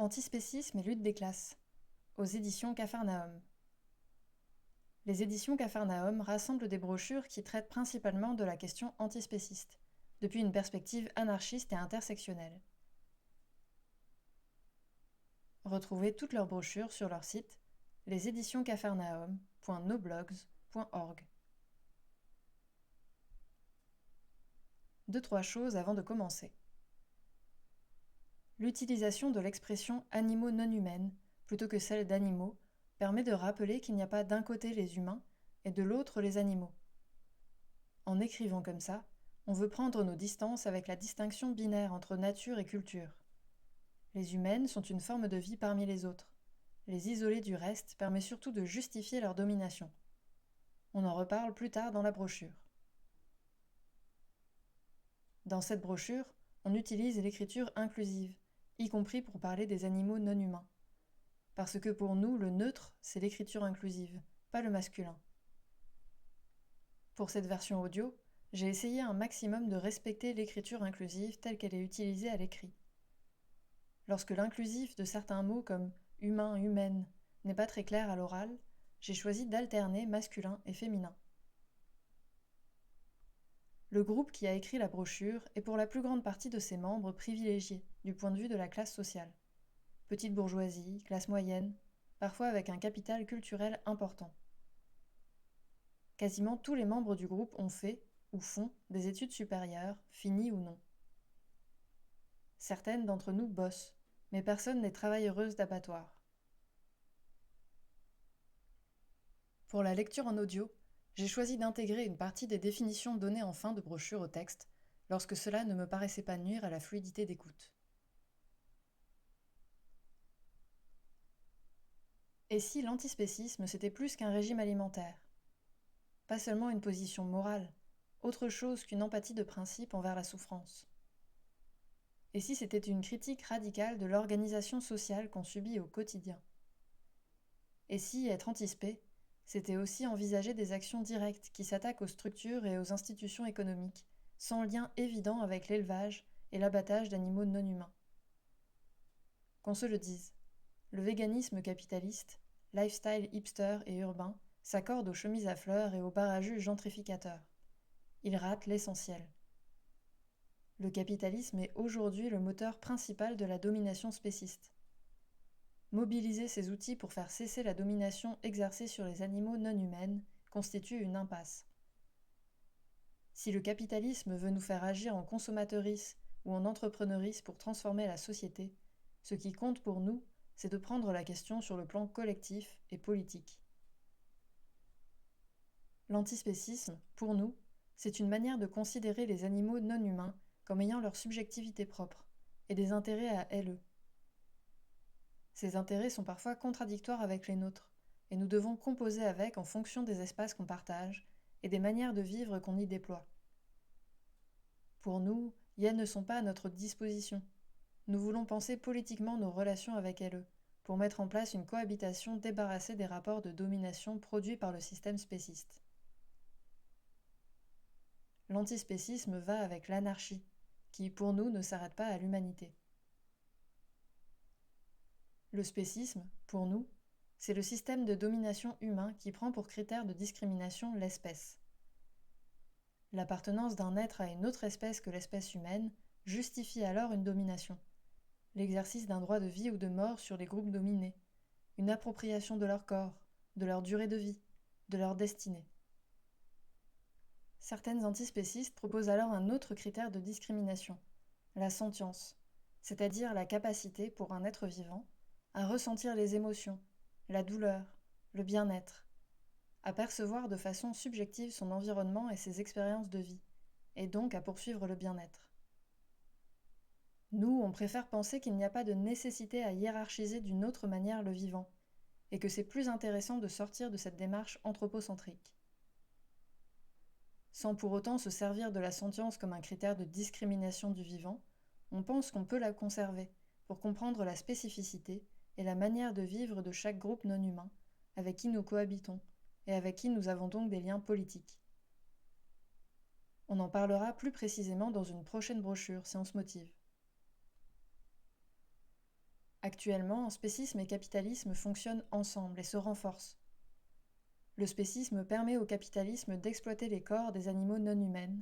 Antispécisme et lutte des classes, aux éditions Capharnaüm. Les éditions Capharnaüm rassemblent des brochures qui traitent principalement de la question antispéciste, depuis une perspective anarchiste et intersectionnelle. Retrouvez toutes leurs brochures sur leur site leséditioncapharnaüm.noblogs.org. 2-3 choses avant de commencer. L'utilisation de l'expression « animaux non humaines » plutôt que celle d'animaux permet de rappeler qu'il n'y a pas d'un côté les humains et de l'autre les animaux. En écrivant comme ça, on veut prendre nos distances avec la distinction binaire entre nature et culture. Les humaines sont une forme de vie parmi les autres. Les isoler du reste permet surtout de justifier leur domination. On en reparle plus tard dans la brochure. Dans cette brochure, on utilise l'écriture inclusive, y compris pour parler des animaux non humains. Parce que pour nous, le neutre, c'est l'écriture inclusive, pas le masculin. Pour cette version audio, j'ai essayé un maximum de respecter l'écriture inclusive telle qu'elle est utilisée à l'écrit. Lorsque l'inclusif de certains mots comme humain, humaine n'est pas très clair à l'oral, j'ai choisi d'alterner masculin et féminin. Le groupe qui a écrit la brochure est pour la plus grande partie de ses membres privilégiés du point de vue de la classe sociale. Petite bourgeoisie, classe moyenne, parfois avec un capital culturel important. Quasiment tous les membres du groupe ont fait, ou font, des études supérieures, finies ou non. Certaines d'entre nous bossent, mais personne n'est travailleuse d'abattoir. Pour la lecture en audio, j'ai choisi d'intégrer une partie des définitions données en fin de brochure au texte, lorsque cela ne me paraissait pas nuire à la fluidité d'écoute. Et si l'antispécisme c'était plus qu'un régime alimentaire ? Pas seulement une position morale, autre chose qu'une empathie de principe envers la souffrance. Et si c'était une critique radicale de l'organisation sociale qu'on subit au quotidien ? Et si être antispé, c'était aussi envisager des actions directes qui s'attaquent aux structures et aux institutions économiques, sans lien évident avec l'élevage et l'abattage d'animaux non humains. Qu'on se le dise, le véganisme capitaliste, lifestyle hipster et urbain, s'accorde aux chemises à fleurs et aux barrages gentrificateurs. Il rate l'essentiel. Le capitalisme est aujourd'hui le moteur principal de la domination spéciste. Mobiliser ces outils pour faire cesser la domination exercée sur les animaux non humaines constitue une impasse. Si le capitalisme veut nous faire agir en consommateurisme ou en entrepreneurisme pour transformer la société, ce qui compte pour nous, c'est de prendre la question sur le plan collectif et politique. L'antispécisme, pour nous, c'est une manière de considérer les animaux non humains comme ayant leur subjectivité propre et des intérêts à eux. Ces intérêts sont parfois contradictoires avec les nôtres, et nous devons composer avec en fonction des espaces qu'on partage et des manières de vivre qu'on y déploie. Pour nous, elles ne sont pas à notre disposition. Nous voulons penser politiquement nos relations avec elles, pour mettre en place une cohabitation débarrassée des rapports de domination produits par le système spéciste. L'antispécisme va avec l'anarchie, qui pour nous ne s'arrête pas à l'humanité. Le spécisme, pour nous, c'est le système de domination humain qui prend pour critère de discrimination l'espèce. L'appartenance d'un être à une autre espèce que l'espèce humaine justifie alors une domination, l'exercice d'un droit de vie ou de mort sur les groupes dominés, une appropriation de leur corps, de leur durée de vie, de leur destinée. Certaines antispécistes proposent alors un autre critère de discrimination, la sentience, c'est-à-dire la capacité pour un être vivant à ressentir les émotions, la douleur, le bien-être, à percevoir de façon subjective son environnement et ses expériences de vie, et donc à poursuivre le bien-être. Nous, on préfère penser qu'il n'y a pas de nécessité à hiérarchiser d'une autre manière le vivant, et que c'est plus intéressant de sortir de cette démarche anthropocentrique. Sans pour autant se servir de la sentience comme un critère de discrimination du vivant, on pense qu'on peut la conserver pour comprendre la spécificité et la manière de vivre de chaque groupe non humain, avec qui nous cohabitons, et avec qui nous avons donc des liens politiques. On en parlera plus précisément dans une prochaine brochure si on se motive. Actuellement, spécisme et capitalisme fonctionnent ensemble et se renforcent. Le spécisme permet au capitalisme d'exploiter les corps des animaux non humains,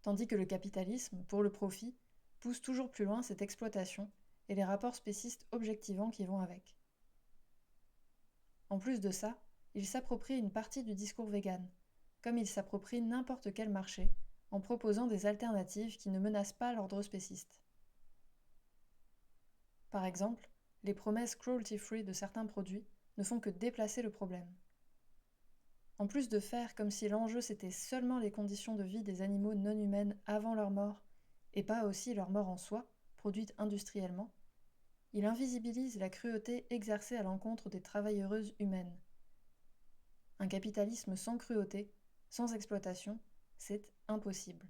tandis que le capitalisme, pour le profit, pousse toujours plus loin cette exploitation et les rapports spécistes objectivants qui vont avec. En plus de ça, il s'approprie une partie du discours vegan, comme il s'approprie n'importe quel marché, en proposant des alternatives qui ne menacent pas l'ordre spéciste. Par exemple, les promesses cruelty-free de certains produits ne font que déplacer le problème. En plus de faire comme si l'enjeu c'était seulement les conditions de vie des animaux non humaines avant leur mort, et pas aussi leur mort en soi, produite industriellement, il invisibilise la cruauté exercée à l'encontre des travailleuses humaines. Un capitalisme sans cruauté, sans exploitation, c'est impossible.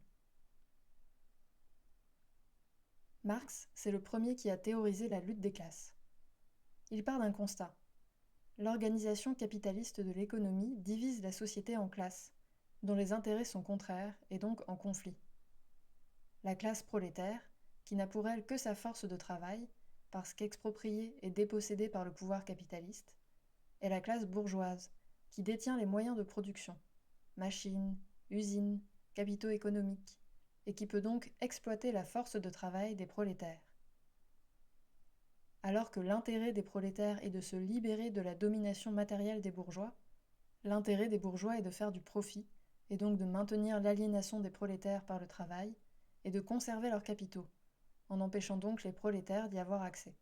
Marx, c'est le premier qui a théorisé la lutte des classes. Il part d'un constat. L'organisation capitaliste de l'économie divise la société en classes, dont les intérêts sont contraires et donc en conflit. La classe prolétaire, qui n'a pour elle que sa force de travail, parce qu'expropriée et dépossédée par le pouvoir capitaliste, et la classe bourgeoise, qui détient les moyens de production, machines, usines, capitaux économiques, et qui peut donc exploiter la force de travail des prolétaires. Alors que l'intérêt des prolétaires est de se libérer de la domination matérielle des bourgeois, l'intérêt des bourgeois est de faire du profit, et donc de maintenir l'aliénation des prolétaires par le travail, et de conserver leurs capitaux, en empêchant donc les prolétaires d'y avoir accès.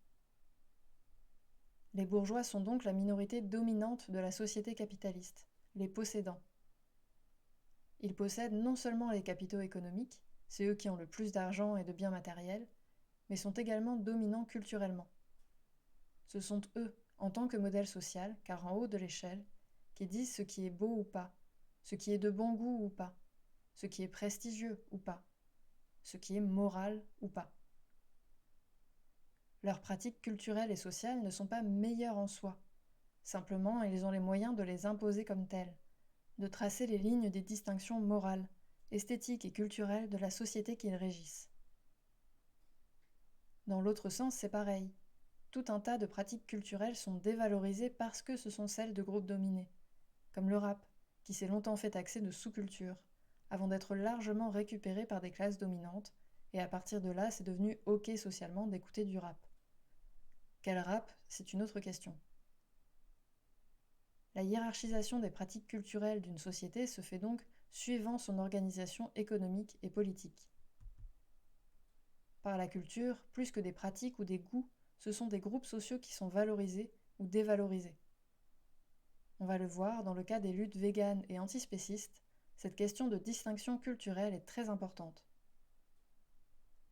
Les bourgeois sont donc la minorité dominante de la société capitaliste, les possédants. Ils possèdent non seulement les capitaux économiques, c'est eux qui ont le plus d'argent et de biens matériels, mais sont également dominants culturellement. Ce sont eux, en tant que modèle social, car en haut de l'échelle, qui disent ce qui est beau ou pas, ce qui est de bon goût ou pas, ce qui est prestigieux ou pas, ce qui est moral ou pas. Leurs pratiques culturelles et sociales ne sont pas meilleures en soi. Simplement, ils ont les moyens de les imposer comme telles, de tracer les lignes des distinctions morales, esthétiques et culturelles de la société qu'ils régissent. Dans l'autre sens, c'est pareil. Tout un tas de pratiques culturelles sont dévalorisées parce que ce sont celles de groupes dominés, comme le rap, qui s'est longtemps fait taxer de sous-culture, avant d'être largement récupéré par des classes dominantes, et à partir de là, c'est devenu ok socialement d'écouter du rap. Quel rap, c'est une autre question. La hiérarchisation des pratiques culturelles d'une société se fait donc suivant son organisation économique et politique. Par la culture, plus que des pratiques ou des goûts, ce sont des groupes sociaux qui sont valorisés ou dévalorisés. On va le voir dans le cas des luttes véganes et antispécistes, cette question de distinction culturelle est très importante.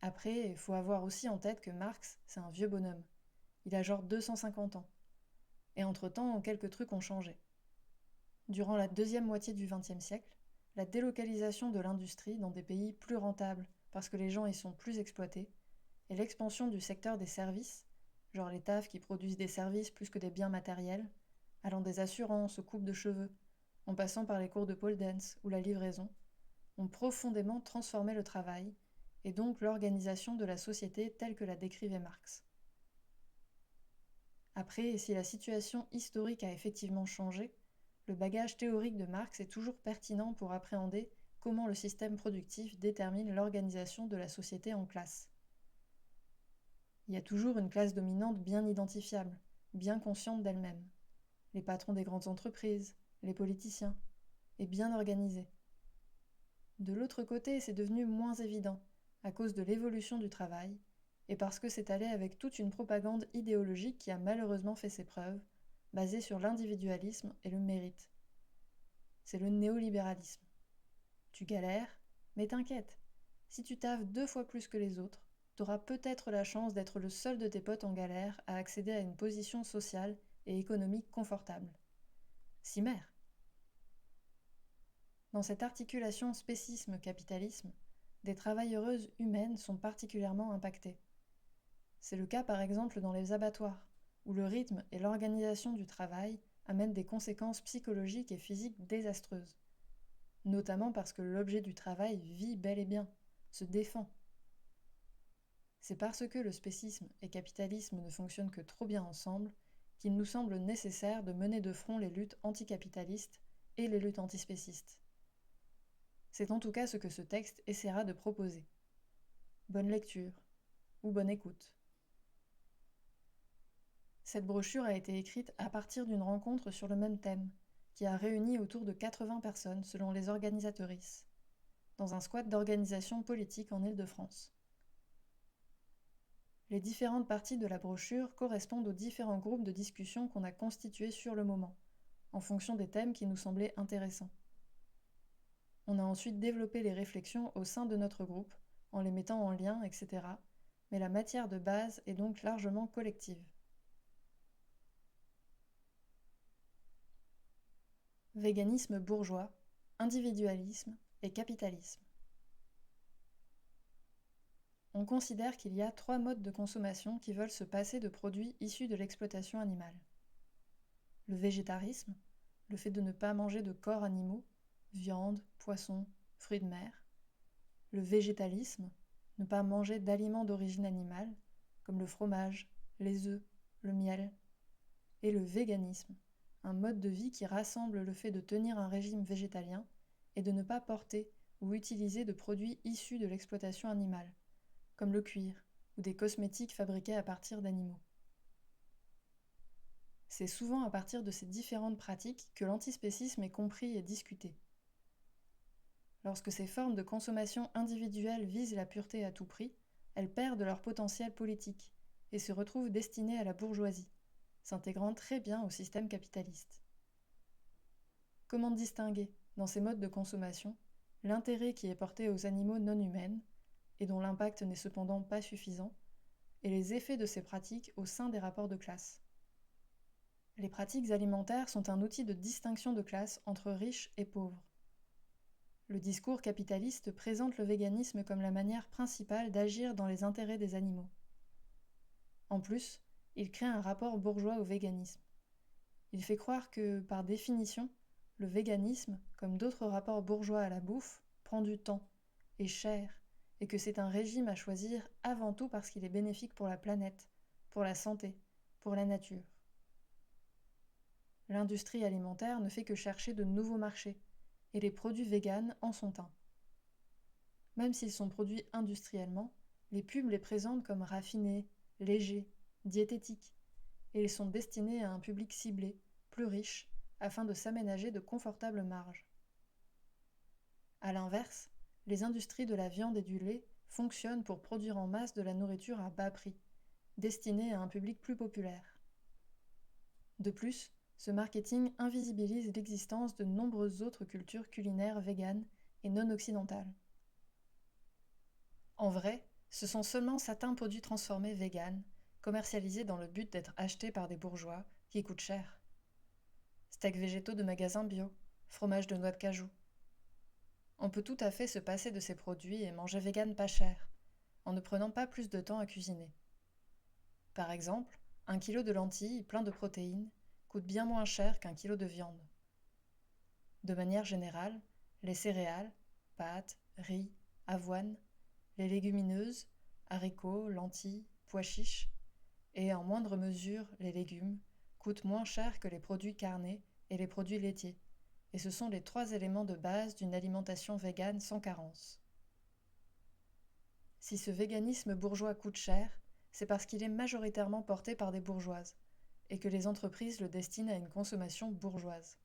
Après, il faut avoir aussi en tête que Marx, c'est un vieux bonhomme. Il a genre 250 ans. Et entre-temps, quelques trucs ont changé. Durant la deuxième moitié du XXe siècle, la délocalisation de l'industrie dans des pays plus rentables parce que les gens y sont plus exploités, et l'expansion du secteur des services, genre les tafs qui produisent des services plus que des biens matériels, allant des assurances aux coupes de cheveux, en passant par les cours de pole dance ou la livraison, ont profondément transformé le travail, et donc l'organisation de la société telle que la décrivait Marx. Après, si la situation historique a effectivement changé, le bagage théorique de Marx est toujours pertinent pour appréhender comment le système productif détermine l'organisation de la société en classes. Il y a toujours une classe dominante bien identifiable, bien consciente d'elle-même. Les patrons des grandes entreprises, les politiciens, et bien organisés. De l'autre côté, c'est devenu moins évident, à cause de l'évolution du travail, et parce que c'est allé avec toute une propagande idéologique qui a malheureusement fait ses preuves, basée sur l'individualisme et le mérite. C'est le néolibéralisme. Tu galères, mais t'inquiète, si tu taffes 2 fois plus que les autres, t'auras peut-être la chance d'être le seul de tes potes en galère à accéder à une position sociale et économique confortable. Cimère. Dans cette articulation spécisme-capitalisme, des travailleuses humaines sont particulièrement impactées. C'est le cas par exemple dans les abattoirs, où le rythme et l'organisation du travail amènent des conséquences psychologiques et physiques désastreuses, notamment parce que l'objet du travail vit bel et bien, se défend. C'est parce que le spécisme et capitalisme ne fonctionnent que trop bien ensemble qu'il nous semble nécessaire de mener de front les luttes anticapitalistes et les luttes antispécistes. C'est en tout cas ce que ce texte essaiera de proposer. Bonne lecture ou bonne écoute. Cette brochure a été écrite à partir d'une rencontre sur le même thème, qui a réuni autour de 80 personnes selon les organisatrices, dans un squat d'organisation politique en Île-de-France. Les différentes parties de la brochure correspondent aux différents groupes de discussion qu'on a constitués sur le moment, en fonction des thèmes qui nous semblaient intéressants. On a ensuite développé les réflexions au sein de notre groupe, en les mettant en lien, etc. Mais la matière de base est donc largement collective. Véganisme bourgeois, individualisme et capitalisme. On considère qu'il y a 3 modes de consommation qui veulent se passer de produits issus de l'exploitation animale. Le végétarisme, le fait de ne pas manger de corps animaux, viande, poisson, fruits de mer. Le végétalisme, ne pas manger d'aliments d'origine animale, comme le fromage, les œufs, le miel. Et le véganisme, un mode de vie qui rassemble le fait de tenir un régime végétalien et de ne pas porter ou utiliser de produits issus de l'exploitation animale, comme le cuir ou des cosmétiques fabriqués à partir d'animaux. C'est souvent à partir de ces différentes pratiques que l'antispécisme est compris et discuté. Lorsque ces formes de consommation individuelle visent la pureté à tout prix, elles perdent leur potentiel politique et se retrouvent destinées à la bourgeoisie, s'intégrant très bien au système capitaliste. Comment distinguer, dans ces modes de consommation, l'intérêt qui est porté aux animaux non humains, et dont l'impact n'est cependant pas suffisant, et les effets de ces pratiques au sein des rapports de classe? Les pratiques alimentaires sont un outil de distinction de classe entre riches et pauvres. Le discours capitaliste présente le véganisme comme la manière principale d'agir dans les intérêts des animaux. En plus, il crée un rapport bourgeois au véganisme. Il fait croire que, par définition, le véganisme, comme d'autres rapports bourgeois à la bouffe, prend du temps, est cher, et que c'est un régime à choisir avant tout parce qu'il est bénéfique pour la planète, pour la santé, pour la nature. L'industrie alimentaire ne fait que chercher de nouveaux marchés, et les produits véganes en sont un. Même s'ils sont produits industriellement, les pubs les présentent comme raffinés, légers, diététiques, et ils sont destinés à un public ciblé, plus riche, afin de s'aménager de confortables marges. A l'inverse, les industries de la viande et du lait fonctionnent pour produire en masse de la nourriture à bas prix, destinée à un public plus populaire. De plus, ce marketing invisibilise l'existence de nombreuses autres cultures culinaires véganes et non occidentales. En vrai, ce sont seulement certains produits transformés véganes, commercialisés dans le but d'être achetés par des bourgeois, qui coûtent cher. Steaks végétaux de magasins bio, fromage de noix de cajou. On peut tout à fait se passer de ces produits et manger vegan pas cher, en ne prenant pas plus de temps à cuisiner. Par exemple, 1 kilo de lentilles plein de protéines coûte bien moins cher qu'1 kilo de viande. De manière générale, les céréales, pâtes, riz, avoine, les légumineuses, haricots, lentilles, pois chiches, et en moindre mesure les légumes, coûtent moins cher que les produits carnés et les produits laitiers, et ce sont les 3 éléments de base d'une alimentation végane sans carence. Si ce véganisme bourgeois coûte cher, c'est parce qu'il est majoritairement porté par des bourgeoises, et que les entreprises le destinent à une consommation bourgeoise.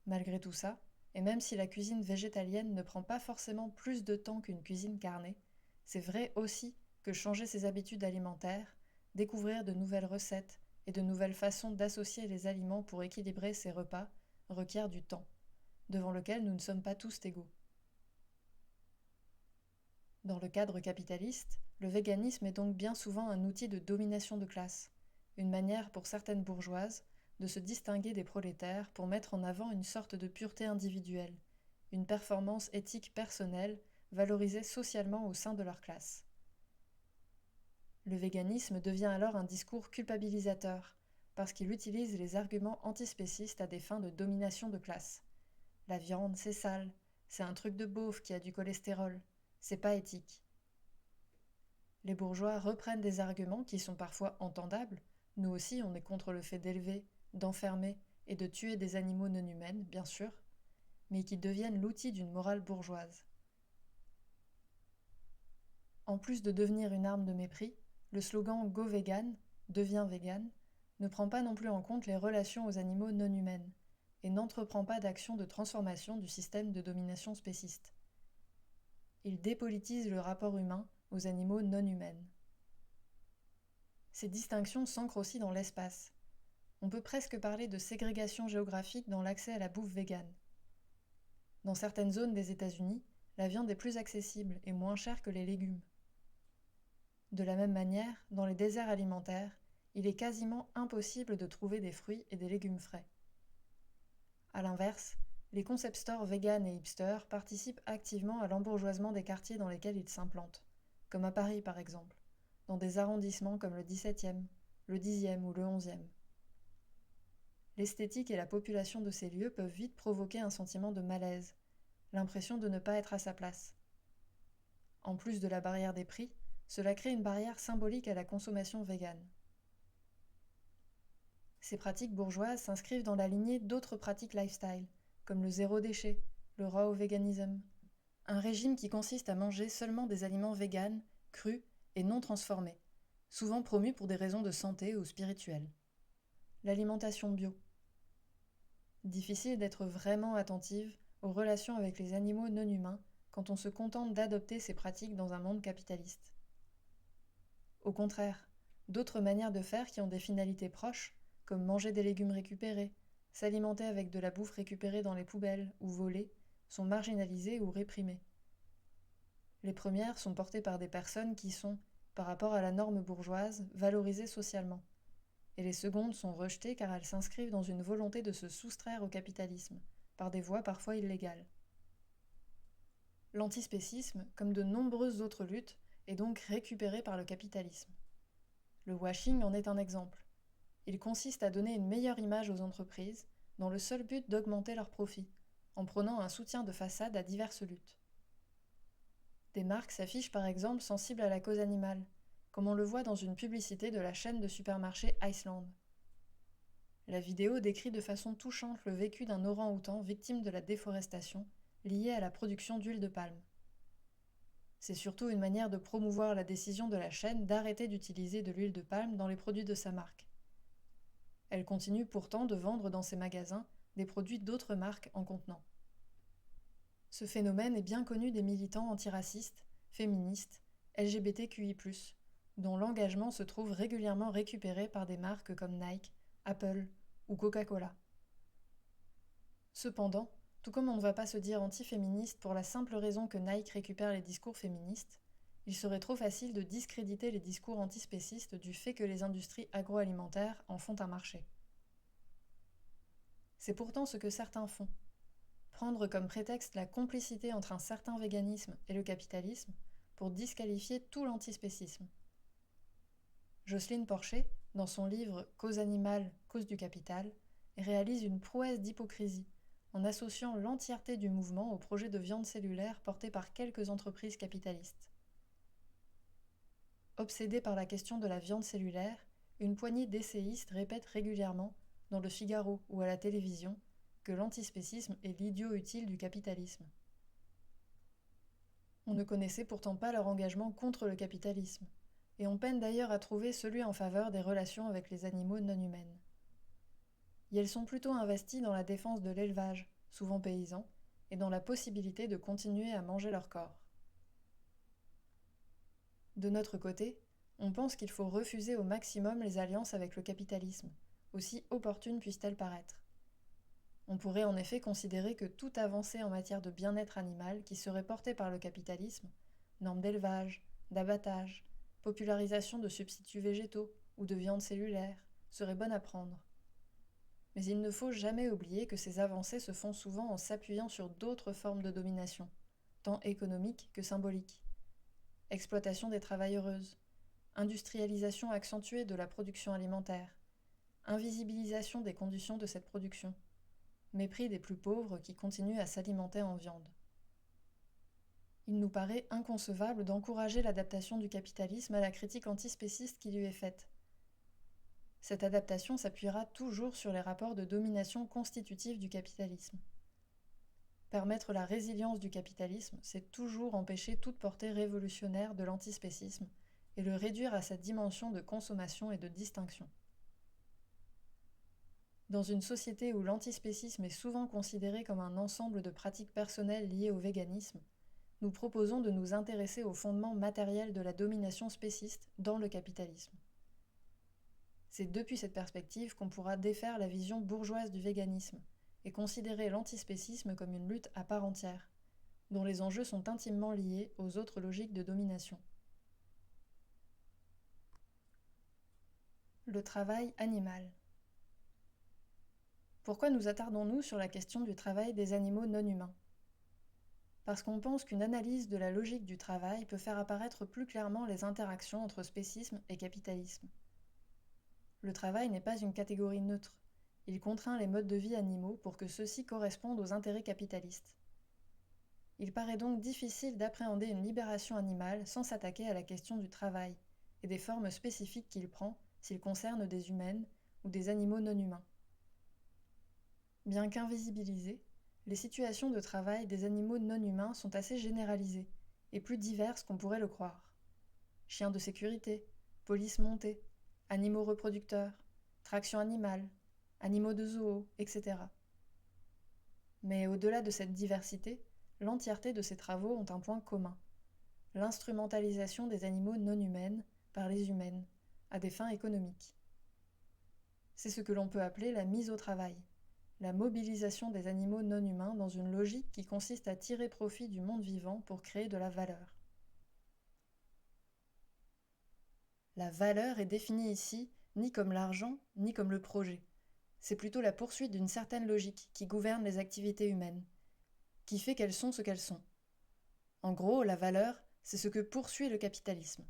Malgré tout ça, et même si la cuisine végétalienne ne prend pas forcément plus de temps qu'une cuisine carnée, c'est vrai aussi que changer ses habitudes alimentaires, découvrir de nouvelles recettes et de nouvelles façons d'associer les aliments pour équilibrer ses repas requiert du temps, devant lequel nous ne sommes pas tous égaux. Dans le cadre capitaliste, le véganisme est donc bien souvent un outil de domination de classe, une manière pour certaines bourgeoises de se distinguer des prolétaires pour mettre en avant une sorte de pureté individuelle, une performance éthique personnelle valorisée socialement au sein de leur classe. Le véganisme devient alors un discours culpabilisateur, parce qu'il utilise les arguments antispécistes à des fins de domination de classe. La viande, c'est sale, c'est un truc de beauf qui a du cholestérol, c'est pas éthique. Les bourgeois reprennent des arguments qui sont parfois entendables. Nous aussi, on est contre le fait d'élever, d'enfermer et de tuer des animaux non humains, bien sûr, mais qui deviennent l'outil d'une morale bourgeoise. En plus de devenir une arme de mépris, le slogan Go Vegan, deviens vegan, ne prend pas non plus en compte les relations aux animaux non humaines et n'entreprend pas d'action de transformation du système de domination spéciste. Il dépolitise le rapport humain aux animaux non humains. Ces distinctions s'ancrent aussi dans l'espace. On peut presque parler de ségrégation géographique dans l'accès à la bouffe végane. Dans certaines zones des États-Unis, la viande est plus accessible et moins chère que les légumes. De la même manière, dans les déserts alimentaires, il est quasiment impossible de trouver des fruits et des légumes frais. A l'inverse, les concept stores vegan et hipsters participent activement à l'embourgeoisement des quartiers dans lesquels ils s'implantent, comme à Paris par exemple, dans des arrondissements comme le 17e, le 10e ou le 11e. L'esthétique et la population de ces lieux peuvent vite provoquer un sentiment de malaise, l'impression de ne pas être à sa place. En plus de la barrière des prix, cela crée une barrière symbolique à la consommation végane. Ces pratiques bourgeoises s'inscrivent dans la lignée d'autres pratiques lifestyle, comme le zéro déchet, le raw veganism, un régime qui consiste à manger seulement des aliments véganes, crus et non transformés, souvent promus pour des raisons de santé ou spirituelles. L'alimentation bio. Difficile d'être vraiment attentive aux relations avec les animaux non humains quand on se contente d'adopter ces pratiques dans un monde capitaliste. Au contraire, d'autres manières de faire qui ont des finalités proches, comme manger des légumes récupérés, s'alimenter avec de la bouffe récupérée dans les poubelles ou volée, sont marginalisées ou réprimées. Les premières sont portées par des personnes qui sont, par rapport à la norme bourgeoise, valorisées socialement, et les secondes sont rejetées car elles s'inscrivent dans une volonté de se soustraire au capitalisme, par des voies parfois illégales. L'antispécisme, comme de nombreuses autres luttes, est donc récupéré par le capitalisme. Le washing en est un exemple. Il consiste à donner une meilleure image aux entreprises dans le seul but d'augmenter leurs profits, en prônant un soutien de façade à diverses luttes. Des marques s'affichent par exemple sensibles à la cause animale, comme on le voit dans une publicité de la chaîne de supermarchés Iceland. La vidéo décrit de façon touchante le vécu d'un orang-outan victime de la déforestation liée à la production d'huile de palme. C'est surtout une manière de promouvoir la décision de la chaîne d'arrêter d'utiliser de l'huile de palme dans les produits de sa marque. Elle continue pourtant de vendre dans ses magasins des produits d'autres marques en contenant. Ce phénomène est bien connu des militants antiracistes, féministes, LGBTQI+, dont l'engagement se trouve régulièrement récupéré par des marques comme Nike, Apple ou Coca-Cola. Cependant, tout comme on ne va pas se dire anti-féministe pour la simple raison que Nike récupère les discours féministes, il serait trop facile de discréditer les discours antispécistes du fait que les industries agroalimentaires en font un marché. C'est pourtant ce que certains font. Prendre comme prétexte la complicité entre un certain véganisme et le capitalisme pour disqualifier tout l'antispécisme. Jocelyne Porcher, dans son livre Cause animale, cause du capital, réalise une prouesse d'hypocrisie en associant l'entièreté du mouvement au projet de viande cellulaire porté par quelques entreprises capitalistes. Obsédés par la question de la viande cellulaire, une poignée d'essayistes répètent régulièrement, dans le Figaro ou à la télévision, que l'antispécisme est l'idiot utile du capitalisme. On ne connaissait pourtant pas leur engagement contre le capitalisme, et on peine d'ailleurs à trouver celui en faveur des relations avec les animaux non humaines. Et elles sont plutôt investies dans la défense de l'élevage, souvent paysan, et dans la possibilité de continuer à manger leur corps. De notre côté, on pense qu'il faut refuser au maximum les alliances avec le capitalisme, aussi opportunes puissent-elles paraître. On pourrait en effet considérer que toute avancée en matière de bien-être animal qui serait portée par le capitalisme, normes d'élevage, d'abattage, popularisation de substituts végétaux ou de viande cellulaire, serait bonne à prendre. Mais il ne faut jamais oublier que ces avancées se font souvent en s'appuyant sur d'autres formes de domination, tant économiques que symboliques. Exploitation des travailleuses, industrialisation accentuée de la production alimentaire, invisibilisation des conditions de cette production, mépris des plus pauvres qui continuent à s'alimenter en viande. Il nous paraît inconcevable d'encourager l'adaptation du capitalisme à la critique antispéciste qui lui est faite. Cette adaptation s'appuiera toujours sur les rapports de domination constitutifs du capitalisme. Permettre la résilience du capitalisme, c'est toujours empêcher toute portée révolutionnaire de l'antispécisme et le réduire à sa dimension de consommation et de distinction. Dans une société où l'antispécisme est souvent considéré comme un ensemble de pratiques personnelles liées au véganisme, nous proposons de nous intéresser aux fondements matériels de la domination spéciste dans le capitalisme. C'est depuis cette perspective qu'on pourra défaire la vision bourgeoise du véganisme et considérer l'antispécisme comme une lutte à part entière, dont les enjeux sont intimement liés aux autres logiques de domination. Le travail animal. Pourquoi nous attardons-nous sur la question du travail des animaux non humains ? Parce qu'on pense qu'une analyse de la logique du travail peut faire apparaître plus clairement les interactions entre spécisme et capitalisme. Le travail n'est pas une catégorie neutre, il contraint les modes de vie animaux pour que ceux-ci correspondent aux intérêts capitalistes. Il paraît donc difficile d'appréhender une libération animale sans s'attaquer à la question du travail et des formes spécifiques qu'il prend s'il concerne des humaines ou des animaux non humains. Bien qu'invisibilisées, les situations de travail des animaux non humains sont assez généralisées et plus diverses qu'on pourrait le croire. Chiens de sécurité, police montée, animaux reproducteurs, traction animale, animaux de zoo, etc. Mais au-delà de cette diversité, l'entièreté de ces travaux ont un point commun, l'instrumentalisation des animaux non humaines par les humaines, à des fins économiques. C'est ce que l'on peut appeler la mise au travail, la mobilisation des animaux non humains dans une logique qui consiste à tirer profit du monde vivant pour créer de la valeur. La valeur est définie ici ni comme l'argent, ni comme le projet. C'est plutôt la poursuite d'une certaine logique qui gouverne les activités humaines, qui fait qu'elles sont ce qu'elles sont. En gros, la valeur, c'est ce que poursuit le capitalisme.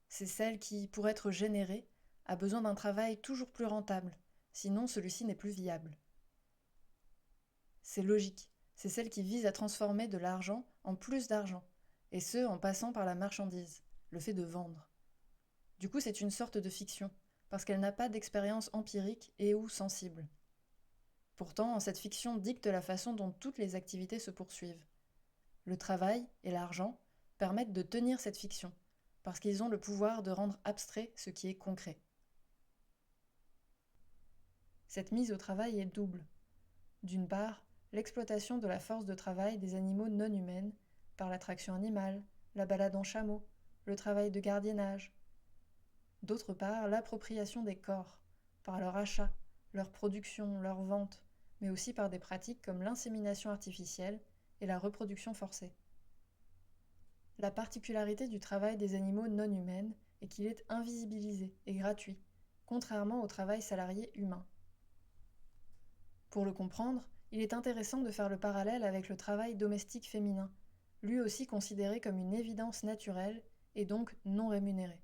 C'est celle qui, pour être générée, a besoin d'un travail toujours plus rentable, sinon celui-ci n'est plus viable. C'est logique, c'est celle qui vise à transformer de l'argent en plus d'argent, et ce en passant par la marchandise, le fait de vendre. Du coup, c'est une sorte de fiction, parce qu'elle n'a pas d'expérience empirique et ou sensible. Pourtant, cette fiction dicte la façon dont toutes les activités se poursuivent. Le travail et l'argent permettent de tenir cette fiction, parce qu'ils ont le pouvoir de rendre abstrait ce qui est concret. Cette mise au travail est double. D'une part, l'exploitation de la force de travail des animaux non humaines, par la traction animale, la balade en chameau, le travail de gardiennage. D'autre part, l'appropriation des corps, par leur achat, leur production, leur vente, mais aussi par des pratiques comme l'insémination artificielle et la reproduction forcée. La particularité du travail des animaux non humains est qu'il est invisibilisé et gratuit, contrairement au travail salarié humain. Pour le comprendre, il est intéressant de faire le parallèle avec le travail domestique féminin, lui aussi considéré comme une évidence naturelle et donc non rémunéré.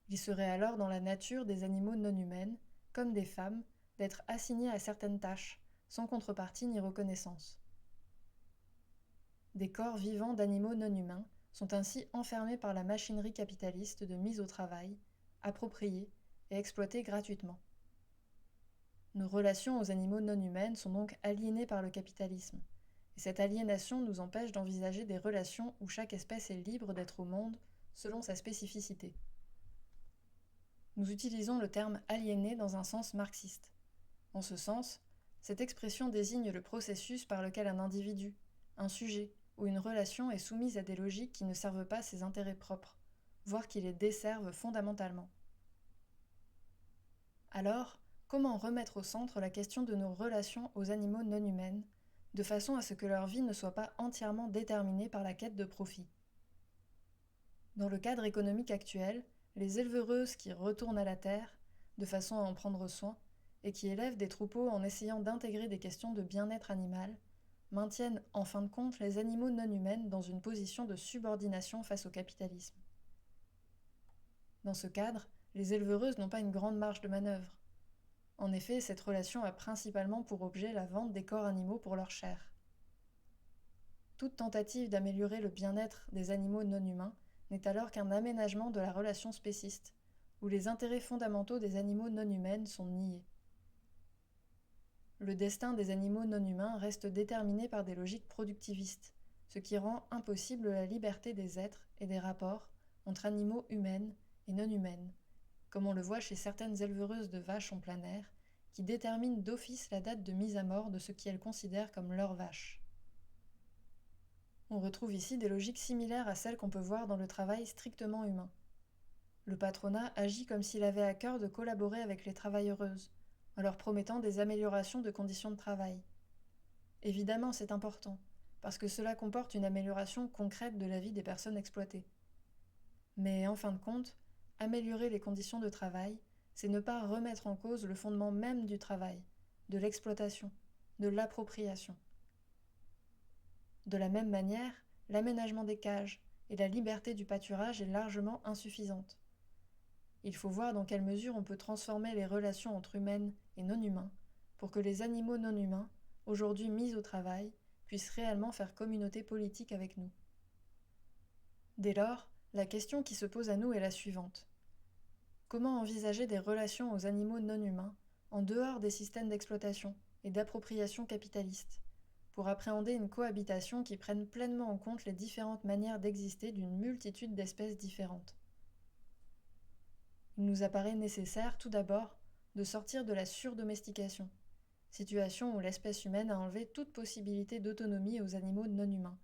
Il serait alors dans la nature des animaux non humains, comme des femmes, d'être assignés à certaines tâches, sans contrepartie ni reconnaissance. Des corps vivants d'animaux non humains sont ainsi enfermés par la machinerie capitaliste de mise au travail, appropriés et exploités gratuitement. Nos relations aux animaux non humaines sont donc aliénées par le capitalisme, et cette aliénation nous empêche d'envisager des relations où chaque espèce est libre d'être au monde selon sa spécificité. Nous utilisons le terme aliéné dans un sens marxiste. En ce sens, cette expression désigne le processus par lequel un individu, un sujet ou une relation est soumise à des logiques qui ne servent pas ses intérêts propres, voire qui les desservent fondamentalement. Alors, comment remettre au centre la question de nos relations aux animaux non humains, de façon à ce que leur vie ne soit pas entièrement déterminée par la quête de profit ? Dans le cadre économique actuel, les éleveuses qui retournent à la terre, de façon à en prendre soin, et qui élèvent des troupeaux en essayant d'intégrer des questions de bien-être animal, maintiennent en fin de compte les animaux non humains dans une position de subordination face au capitalisme. Dans ce cadre, les éleveuses n'ont pas une grande marge de manœuvre. En effet, cette relation a principalement pour objet la vente des corps animaux pour leur chair. Toute tentative d'améliorer le bien-être des animaux non humains n'est alors qu'un aménagement de la relation spéciste, où les intérêts fondamentaux des animaux non humains sont niés. Le destin des animaux non humains reste déterminé par des logiques productivistes, ce qui rend impossible la liberté des êtres et des rapports entre animaux humains et non humains, comme on le voit chez certaines éleveuses de vaches en plein air, qui déterminent d'office la date de mise à mort de ce qu'elles considèrent comme leurs vaches. On retrouve ici des logiques similaires à celles qu'on peut voir dans le travail strictement humain. Le patronat agit comme s'il avait à cœur de collaborer avec les travailleuses, en leur promettant des améliorations de conditions de travail. Évidemment, c'est important, parce que cela comporte une amélioration concrète de la vie des personnes exploitées. Mais en fin de compte, améliorer les conditions de travail, c'est ne pas remettre en cause le fondement même du travail, de l'exploitation, de l'appropriation. De la même manière, l'aménagement des cages et la liberté du pâturage est largement insuffisante. Il faut voir dans quelle mesure on peut transformer les relations entre humaines et non-humains pour que les animaux non-humains, aujourd'hui mis au travail, puissent réellement faire communauté politique avec nous. Dès lors, la question qui se pose à nous est la suivante. Comment envisager des relations aux animaux non-humains en dehors des systèmes d'exploitation et d'appropriation capitalistes, pour appréhender une cohabitation qui prenne pleinement en compte les différentes manières d'exister d'une multitude d'espèces différentes? Il nous apparaît nécessaire, tout d'abord, de sortir de la surdomestication, situation où l'espèce humaine a enlevé toute possibilité d'autonomie aux animaux non humains.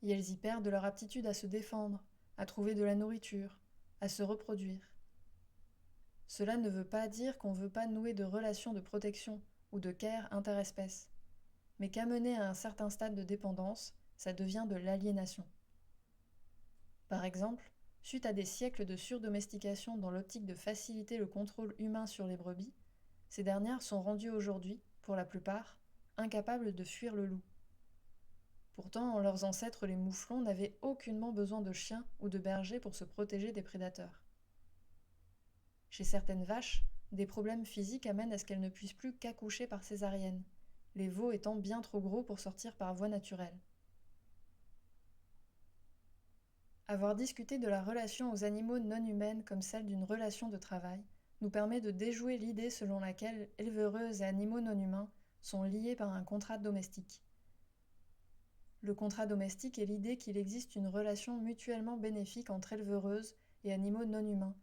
Et elles y perdent leur aptitude à se défendre, à trouver de la nourriture, à se reproduire. Cela ne veut pas dire qu'on ne veut pas nouer de relations de protection ou de care interespèces, mais qu'amené à un certain stade de dépendance, ça devient de l'aliénation. Par exemple, suite à des siècles de surdomestication dans l'optique de faciliter le contrôle humain sur les brebis, ces dernières sont rendues aujourd'hui, pour la plupart, incapables de fuir le loup. Pourtant, leurs ancêtres les mouflons n'avaient aucunement besoin de chiens ou de bergers pour se protéger des prédateurs. Chez certaines vaches, des problèmes physiques amènent à ce qu'elles ne puissent plus qu'accoucher par césarienne, les veaux étant bien trop gros pour sortir par voie naturelle. Avoir discuté de la relation aux animaux non humaines comme celle d'une relation de travail nous permet de déjouer l'idée selon laquelle éleveuses et animaux non humains sont liés par un contrat domestique. Le contrat domestique est l'idée qu'il existe une relation mutuellement bénéfique entre éleveuses et animaux non humains,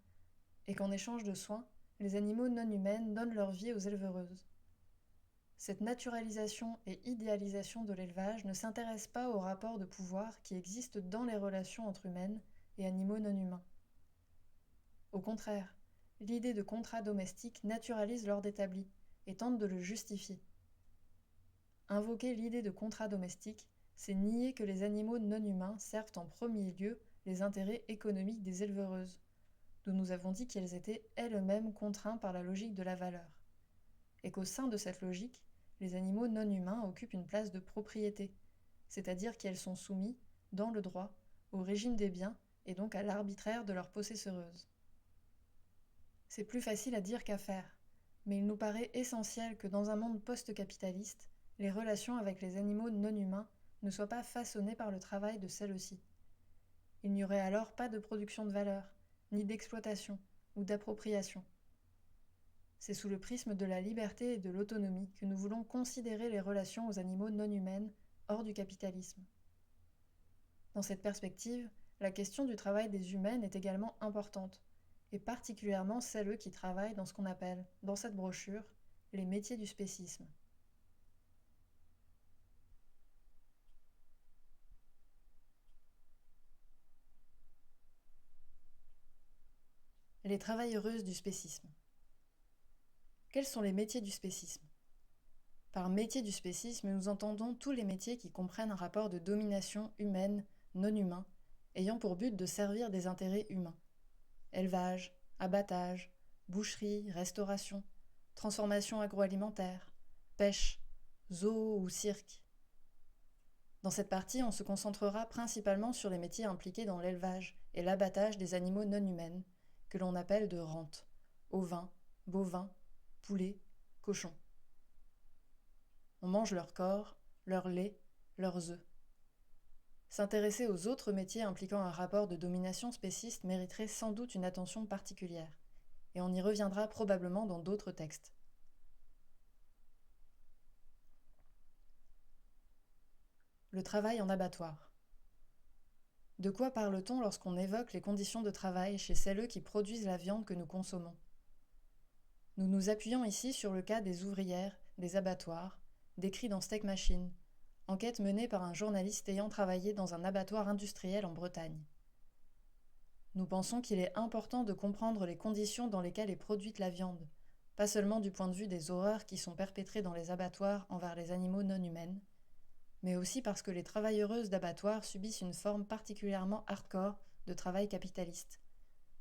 et qu'en échange de soins, les animaux non humains donnent leur vie aux éleveuses. Cette naturalisation et idéalisation de l'élevage ne s'intéresse pas aux rapports de pouvoir qui existent dans les relations entre humaines et animaux non humains. Au contraire, l'idée de contrat domestique naturalise l'ordre établi et tente de le justifier. Invoquer l'idée de contrat domestique, c'est nier que les animaux non humains servent en premier lieu les intérêts économiques des éleveuses, dont nous avons dit qu'elles étaient elles-mêmes contraintes par la logique de la valeur, et qu'au sein de cette logique, les animaux non humains occupent une place de propriété, c'est-à-dire qu'elles sont soumis, dans le droit, au régime des biens et donc à l'arbitraire de leurs possesseuses. C'est plus facile à dire qu'à faire, mais il nous paraît essentiel que dans un monde post-capitaliste, les relations avec les animaux non humains ne soient pas façonnées par le travail de celles-ci. Il n'y aurait alors pas de production de valeur, ni d'exploitation ou d'appropriation. C'est sous le prisme de la liberté et de l'autonomie que nous voulons considérer les relations aux animaux non humaines hors du capitalisme. Dans cette perspective, la question du travail des humaines est également importante, et particulièrement celles qui travaillent dans ce qu'on appelle, dans cette brochure, les métiers du spécisme. Les travailleuses du spécisme. Quels sont les métiers du spécisme ? Par métier du spécisme, nous entendons tous les métiers qui comprennent un rapport de domination humaine, non humain, ayant pour but de servir des intérêts humains. Élevage, abattage, boucherie, restauration, transformation agroalimentaire, pêche, zoo ou cirque. Dans cette partie, on se concentrera principalement sur les métiers impliqués dans l'élevage et l'abattage des animaux non humains, que l'on appelle de rente, ovins, bovins, poulets, cochons. On mange leur corps, leur lait, leurs œufs. S'intéresser aux autres métiers impliquant un rapport de domination spéciste mériterait sans doute une attention particulière, et on y reviendra probablement dans d'autres textes. Le travail en abattoir. De quoi parle-t-on lorsqu'on évoque les conditions de travail chez celles qui produisent la viande que nous consommons ? Nous nous appuyons ici sur le cas des ouvrières, des abattoirs, décrits dans Steak Machine, enquête menée par un journaliste ayant travaillé dans un abattoir industriel en Bretagne. Nous pensons qu'il est important de comprendre les conditions dans lesquelles est produite la viande, pas seulement du point de vue des horreurs qui sont perpétrées dans les abattoirs envers les animaux non humains, mais aussi parce que les travailleuses d'abattoirs subissent une forme particulièrement hardcore de travail capitaliste,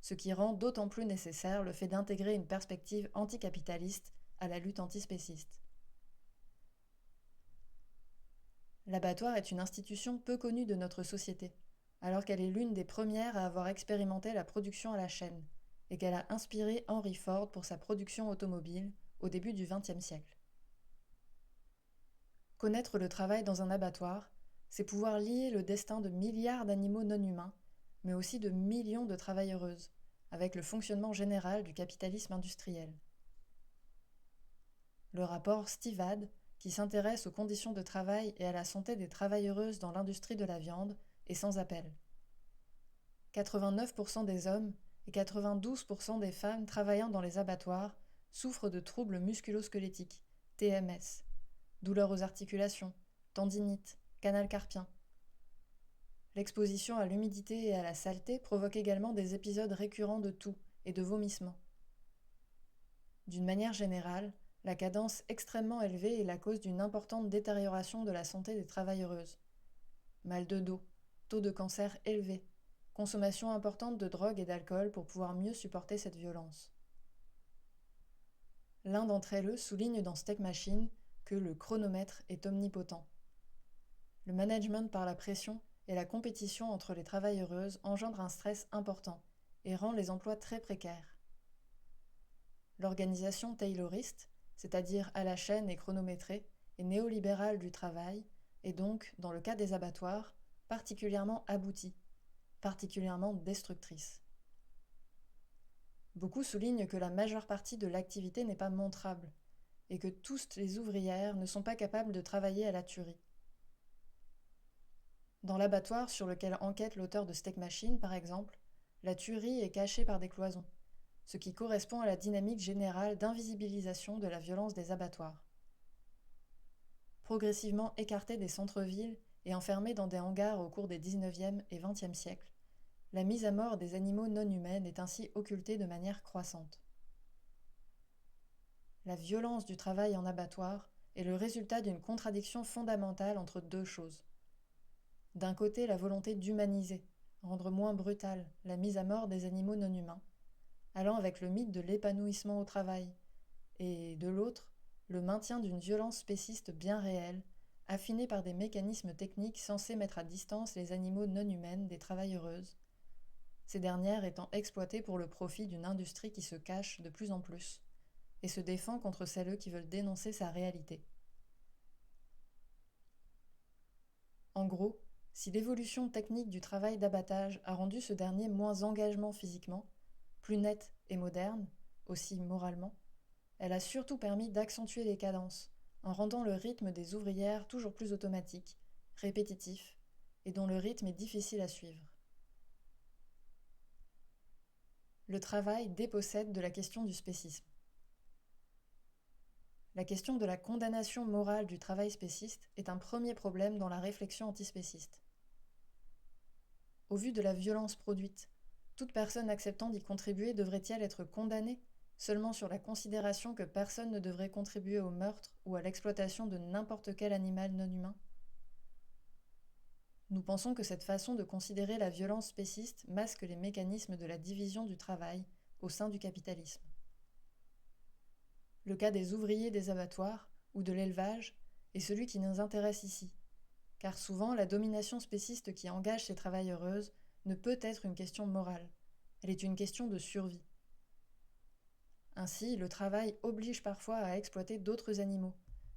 ce qui rend d'autant plus nécessaire le fait d'intégrer une perspective anticapitaliste à la lutte antispéciste. L'abattoir est une institution peu connue de notre société, alors qu'elle est l'une des premières à avoir expérimenté la production à la chaîne, et qu'elle a inspiré Henry Ford pour sa production automobile au début du XXe siècle. Connaître le travail dans un abattoir, c'est pouvoir lier le destin de milliards d'animaux non humains, mais aussi de millions de travailleuses, avec le fonctionnement général du capitalisme industriel. Le rapport Stivad, qui s'intéresse aux conditions de travail et à la santé des travailleuses dans l'industrie de la viande, est sans appel. 89% des hommes et 92% des femmes travaillant dans les abattoirs souffrent de troubles musculo-squelettiques, TMS, douleurs aux articulations, tendinite, canal carpien. L'exposition à l'humidité et à la saleté provoque également des épisodes récurrents de toux et de vomissements. D'une manière générale, la cadence extrêmement élevée est la cause d'une importante détérioration de la santé des travailleuses. Mal de dos, taux de cancer élevé, consommation importante de drogue et d'alcool pour pouvoir mieux supporter cette violence. L'un d'entre elles souligne dans Steak Machine que le chronomètre est omnipotent. Le management par la pression et la compétition entre les travailleuses engendre un stress important et rend les emplois très précaires. L'organisation tayloriste, c'est-à-dire à la chaîne et chronométrée, et néolibérale du travail, est donc, dans le cas des abattoirs, particulièrement aboutie, particulièrement destructrice. Beaucoup soulignent que la majeure partie de l'activité n'est pas montrable, et que toutes les ouvrières ne sont pas capables de travailler à la tuerie. Dans l'abattoir sur lequel enquête l'auteur de Steak Machine, par exemple, la tuerie est cachée par des cloisons, ce qui correspond à la dynamique générale d'invisibilisation de la violence des abattoirs. Progressivement écartés des centres-villes et enfermés dans des hangars au cours des XIXe et XXe siècles, la mise à mort des animaux non humains est ainsi occultée de manière croissante. La violence du travail en abattoir est le résultat d'une contradiction fondamentale entre deux choses. D'un côté, la volonté d'humaniser, rendre moins brutale la mise à mort des animaux non humains, allant avec le mythe de l'épanouissement au travail, et de l'autre, le maintien d'une violence spéciste bien réelle, affinée par des mécanismes techniques censés mettre à distance les animaux non humains des travailleuses, ces dernières étant exploitées pour le profit d'une industrie qui se cache de plus en plus, et se défend contre celles qui veulent dénoncer sa réalité. En gros, si l'évolution technique du travail d'abattage a rendu ce dernier moins engageant physiquement, plus net et moderne, aussi moralement, elle a surtout permis d'accentuer les cadences, en rendant le rythme des ouvrières toujours plus automatique, répétitif, et dont le rythme est difficile à suivre. Le travail dépossède de la question du spécisme. La question de la condamnation morale du travail spéciste est un premier problème dans la réflexion antispéciste. Au vu de la violence produite, toute personne acceptant d'y contribuer devrait-elle être condamnée seulement sur la considération que personne ne devrait contribuer au meurtre ou à l'exploitation de n'importe quel animal non humain ? Nous pensons que cette façon de considérer la violence spéciste masque les mécanismes de la division du travail au sein du capitalisme. Le cas des ouvriers des abattoirs ou de l'élevage est celui qui nous intéresse ici, car souvent la domination spéciste qui engage ces travailleuses ne peut être une question morale, elle est une question de survie. Ainsi, le travail oblige parfois à exploiter d'autres animaux,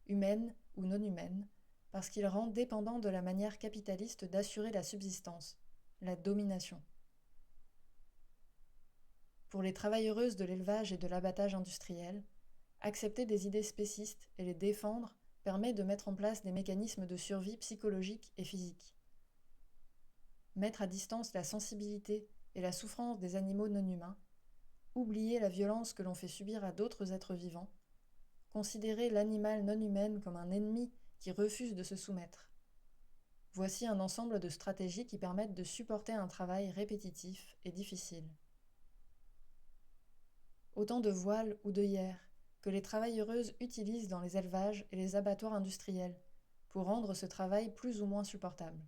humaines ou non humaines, parce qu'il rend dépendant de la manière capitaliste d'assurer la subsistance, la domination. Pour les travailleuses de l'élevage et de l'abattage industriel, accepter des idées spécistes et les défendre permet de mettre en place des mécanismes de survie psychologique et physique. Mettre à distance la sensibilité et la souffrance des animaux non humains, oublier la violence que l'on fait subir à d'autres êtres vivants, considérer l'animal non humain comme un ennemi qui refuse de se soumettre. Voici un ensemble de stratégies qui permettent de supporter un travail répétitif et difficile. Autant de voiles ou d'œillères que les travailleuses utilisent dans les élevages et les abattoirs industriels pour rendre ce travail plus ou moins supportable.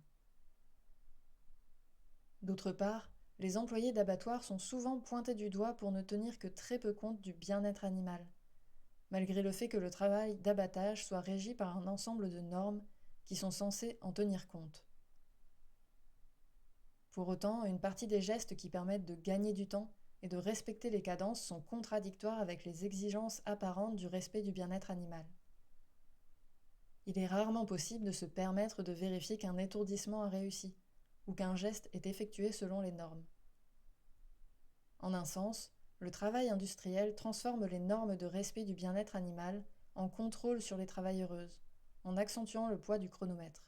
D'autre part, les employés d'abattoirs sont souvent pointés du doigt pour ne tenir que très peu compte du bien-être animal, malgré le fait que le travail d'abattage soit régi par un ensemble de normes qui sont censées en tenir compte. Pour autant, une partie des gestes qui permettent de gagner du temps et de respecter les cadences sont contradictoires avec les exigences apparentes du respect du bien-être animal. Il est rarement possible de se permettre de vérifier qu'un étourdissement a réussi, ou qu'un geste est effectué selon les normes. En un sens, le travail industriel transforme les normes de respect du bien-être animal en contrôle sur les travailleuses, en accentuant le poids du chronomètre.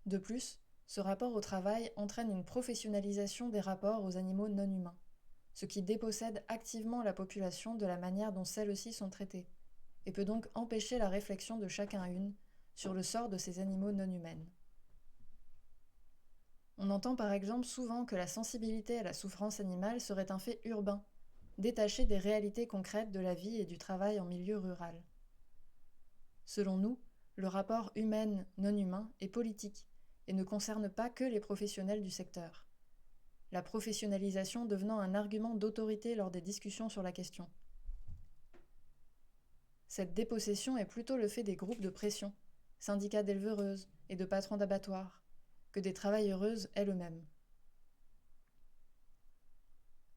De plus, ce rapport au travail entraîne une professionnalisation des rapports aux animaux non humains, ce qui dépossède activement la population de la manière dont celles-ci sont traitées, et peut donc empêcher la réflexion de chacun une sur le sort de ces animaux non humains. On entend par exemple souvent que la sensibilité à la souffrance animale serait un fait urbain, détaché des réalités concrètes de la vie et du travail en milieu rural. Selon nous, le rapport humain-non humain est politique et ne concerne pas que les professionnels du secteur, la professionnalisation devenant un argument d'autorité lors des discussions sur la question. Cette dépossession est plutôt le fait des groupes de pression, syndicats d'éleveuses et de patrons d'abattoirs, que des travailleuses elles-mêmes.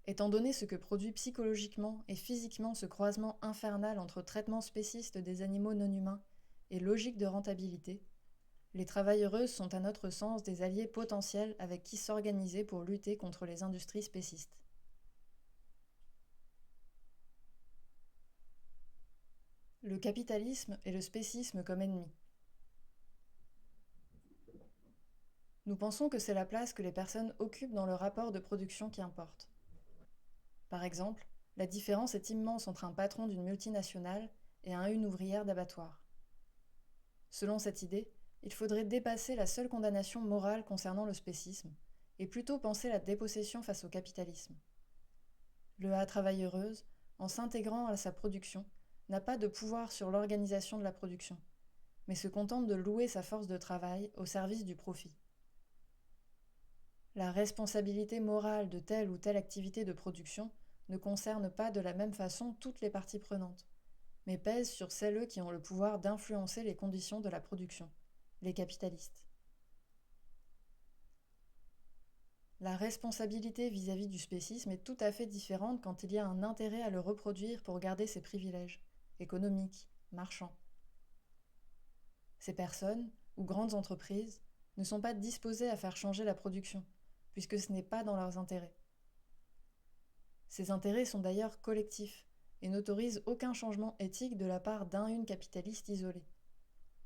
Étant donné ce que produit psychologiquement et physiquement ce croisement infernal entre traitement spéciste des animaux non humains et logique de rentabilité, les travailleuses sont à notre sens des alliés potentiels avec qui s'organiser pour lutter contre les industries spécistes. Le capitalisme et le spécisme comme ennemis. Nous pensons que c'est la place que les personnes occupent dans le rapport de production qui importe. Par exemple, la différence est immense entre un patron d'une multinationale et une ouvrière d'abattoir. Selon cette idée, il faudrait dépasser la seule condamnation morale concernant le spécisme et plutôt penser la dépossession face au capitalisme. Le travailleuse, en s'intégrant à sa production, n'a pas de pouvoir sur l'organisation de la production, mais se contente de louer sa force de travail au service du profit. La responsabilité morale de telle ou telle activité de production ne concerne pas de la même façon toutes les parties prenantes, mais pèse sur celles qui ont le pouvoir d'influencer les conditions de la production, les capitalistes. La responsabilité vis-à-vis du spécisme est tout à fait différente quand il y a un intérêt à le reproduire pour garder ses privilèges, économiques, marchands. Ces personnes, ou grandes entreprises, ne sont pas disposées à faire changer la production, puisque ce n'est pas dans leurs intérêts. Ces intérêts sont d'ailleurs collectifs et n'autorisent aucun changement éthique de la part d'un capitaliste isolé.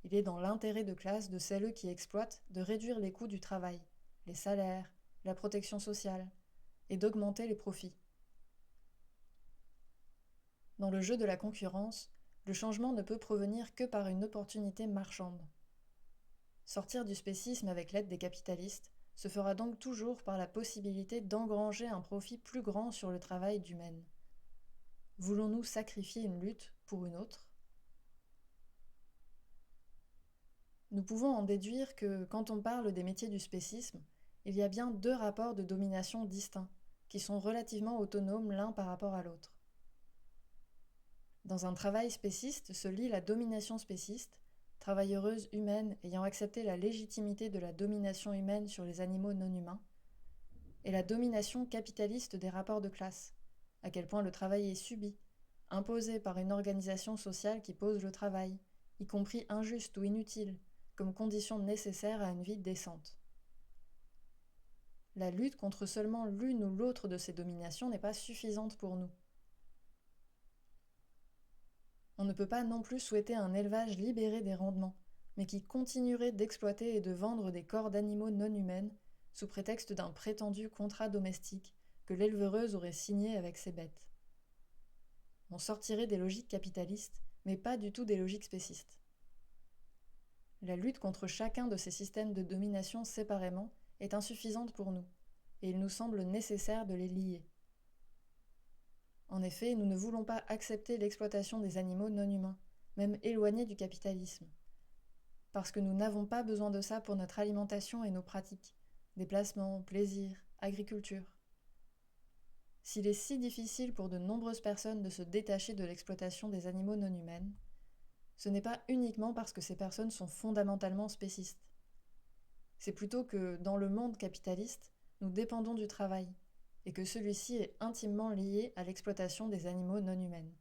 Il est dans l'intérêt de classe de celles qui exploitent de réduire les coûts du travail, les salaires, la protection sociale, et d'augmenter les profits. Dans le jeu de la concurrence, le changement ne peut provenir que par une opportunité marchande. Sortir du spécisme avec l'aide des capitalistes se fera donc toujours par la possibilité d'engranger un profit plus grand sur le travail d'humain. Voulons-nous sacrifier une lutte pour une autre ? Nous pouvons en déduire que, quand on parle des métiers du spécisme, il y a bien deux rapports de domination distincts, qui sont relativement autonomes l'un par rapport à l'autre. Dans un travail spéciste se lie la domination spéciste, travailleuse humaine ayant accepté la légitimité de la domination humaine sur les animaux non humains, et la domination capitaliste des rapports de classe, à quel point le travail est subi, imposé par une organisation sociale qui pose le travail, y compris injustes ou inutiles, comme condition nécessaire à une vie décente. La lutte contre seulement l'une ou l'autre de ces dominations n'est pas suffisante pour nous. On ne peut pas non plus souhaiter un élevage libéré des rendements, mais qui continuerait d'exploiter et de vendre des corps d'animaux non humaines sous prétexte d'un prétendu contrat domestique que l'éleveuse aurait signé avec ses bêtes. On sortirait des logiques capitalistes, mais pas du tout des logiques spécistes. La lutte contre chacun de ces systèmes de domination séparément est insuffisante pour nous, et il nous semble nécessaire de les lier. En effet, nous ne voulons pas accepter l'exploitation des animaux non humains, même éloignés du capitalisme, parce que nous n'avons pas besoin de ça pour notre alimentation et nos pratiques, déplacements, plaisirs, agriculture. S'il est si difficile pour de nombreuses personnes de se détacher de l'exploitation des animaux non humaines, ce n'est pas uniquement parce que ces personnes sont fondamentalement spécistes. C'est plutôt que, dans le monde capitaliste, nous dépendons du travail, et que celui-ci est intimement lié à l'exploitation des animaux non humaines.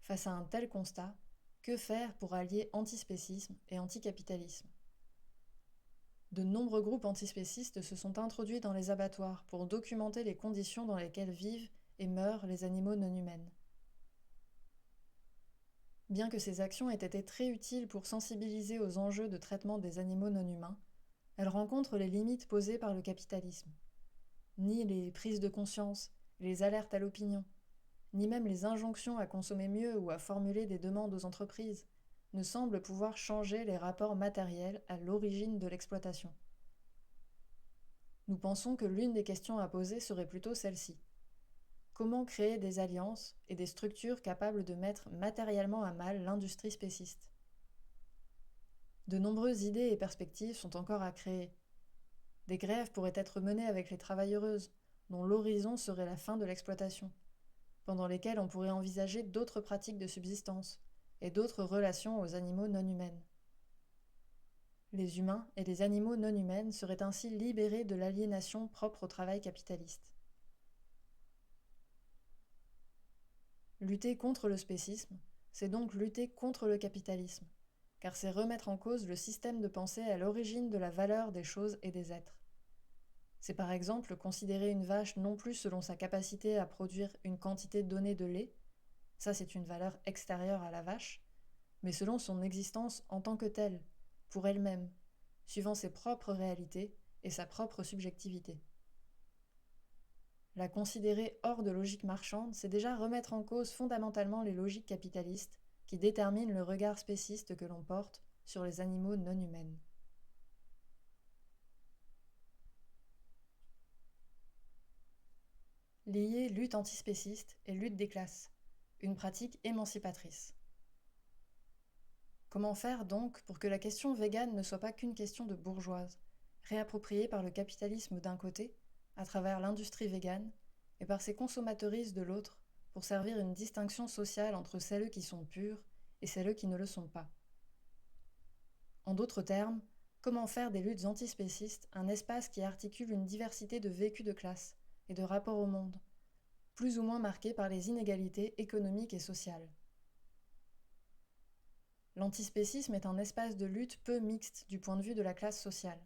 Face à un tel constat, que faire pour allier antispécisme et anticapitalisme ? De nombreux groupes antispécistes se sont introduits dans les abattoirs pour documenter les conditions dans lesquelles vivent et meurent les animaux non humains. Bien que ces actions aient été très utiles pour sensibiliser aux enjeux de traitement des animaux non humains, elles rencontrent les limites posées par le capitalisme. Ni les prises de conscience, les alertes à l'opinion, ni même les injonctions à consommer mieux ou à formuler des demandes aux entreprises ne semblent pouvoir changer les rapports matériels à l'origine de l'exploitation. Nous pensons que l'une des questions à poser serait plutôt celle-ci. Comment créer des alliances et des structures capables de mettre matériellement à mal l'industrie spéciste ? De nombreuses idées et perspectives sont encore à créer. Des grèves pourraient être menées avec les travailleuses, dont l'horizon serait la fin de l'exploitation, pendant lesquelles on pourrait envisager d'autres pratiques de subsistance et d'autres relations aux animaux non humaines. Les humains et les animaux non humains seraient ainsi libérés de l'aliénation propre au travail capitaliste. Lutter contre le spécisme, c'est donc lutter contre le capitalisme, car c'est remettre en cause le système de pensée à l'origine de la valeur des choses et des êtres. C'est par exemple considérer une vache non plus selon sa capacité à produire une quantité donnée de lait, ça c'est une valeur extérieure à la vache, mais selon son existence en tant que telle, pour elle-même, suivant ses propres réalités et sa propre subjectivité. La considérer hors de logique marchande, c'est déjà remettre en cause fondamentalement les logiques capitalistes qui déterminent le regard spéciste que l'on porte sur les animaux non humains. Lier lutte antispéciste et lutte des classes, une pratique émancipatrice. Comment faire donc pour que la question végane ne soit pas qu'une question de bourgeoise, réappropriée par le capitalisme d'un côté, à travers l'industrie végane, et par ses consommatrices de l'autre, pour servir une distinction sociale entre celles qui sont pures et celles qui ne le sont pas. En d'autres termes, comment faire des luttes antispécistes un espace qui articule une diversité de vécus de classe et de rapports au monde, plus ou moins marqués par les inégalités économiques et sociales. L'antispécisme est un espace de lutte peu mixte du point de vue de la classe sociale.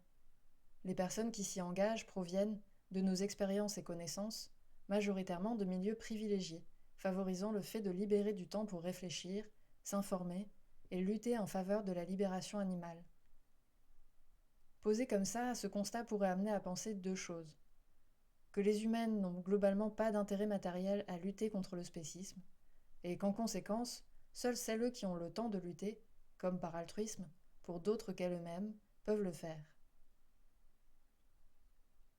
Les personnes qui s'y engagent proviennent, de nos expériences et connaissances, majoritairement de milieux privilégiés, favorisant le fait de libérer du temps pour réfléchir, s'informer et lutter en faveur de la libération animale. Posé comme ça, ce constat pourrait amener à penser deux choses. Que les humaines n'ont globalement pas d'intérêt matériel à lutter contre le spécisme, et qu'en conséquence, seules celles qui ont le temps de lutter, comme par altruisme, pour d'autres qu'elles-mêmes, peuvent le faire.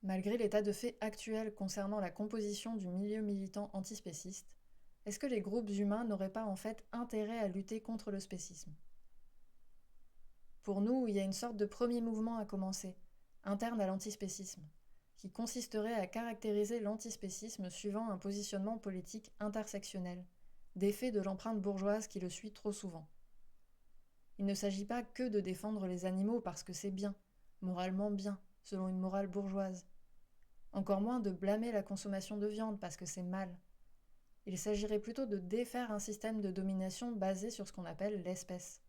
Malgré l'état de fait actuel concernant la composition du milieu militant antispéciste, est-ce que les groupes humains n'auraient pas en fait intérêt à lutter contre le spécisme ? Pour nous, il y a une sorte de premier mouvement à commencer, interne à l'antispécisme, qui consisterait à caractériser l'antispécisme suivant un positionnement politique intersectionnel, d'effet de l'empreinte bourgeoise qui le suit trop souvent. Il ne s'agit pas que de défendre les animaux parce que c'est bien, moralement bien, selon une morale bourgeoise. Encore moins de blâmer la consommation de viande parce que c'est mal. Il s'agirait plutôt de défaire un système de domination basé sur ce qu'on appelle l'espèce,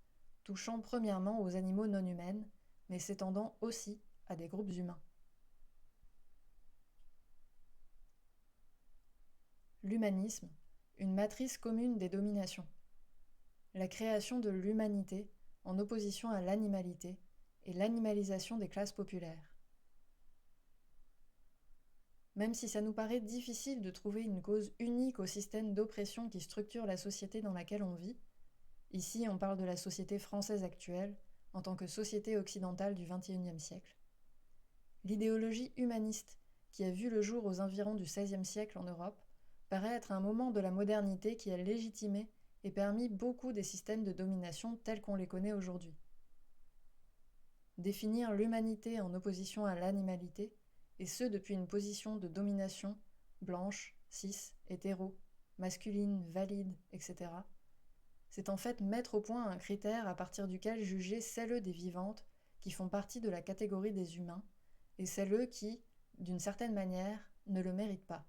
touchant premièrement aux animaux non humains, mais s'étendant aussi à des groupes humains. L'humanisme, une matrice commune des dominations. La création de l'humanité en opposition à l'animalité et l'animalisation des classes populaires. Même si ça nous paraît difficile de trouver une cause unique au système d'oppression qui structure la société dans laquelle on vit, ici on parle de la société française actuelle en tant que société occidentale du XXIe siècle, l'idéologie humaniste qui a vu le jour aux environs du XVIe siècle en Europe paraît être un moment de la modernité qui a légitimé et permis beaucoup des systèmes de domination tels qu'on les connaît aujourd'hui. Définir l'humanité en opposition à l'animalité, et ce depuis une position de domination blanche, cis, hétéro, masculine, valide, etc., c'est en fait mettre au point un critère à partir duquel juger celles des vivantes qui font partie de la catégorie des humains et celles qui, d'une certaine manière, ne le méritent pas.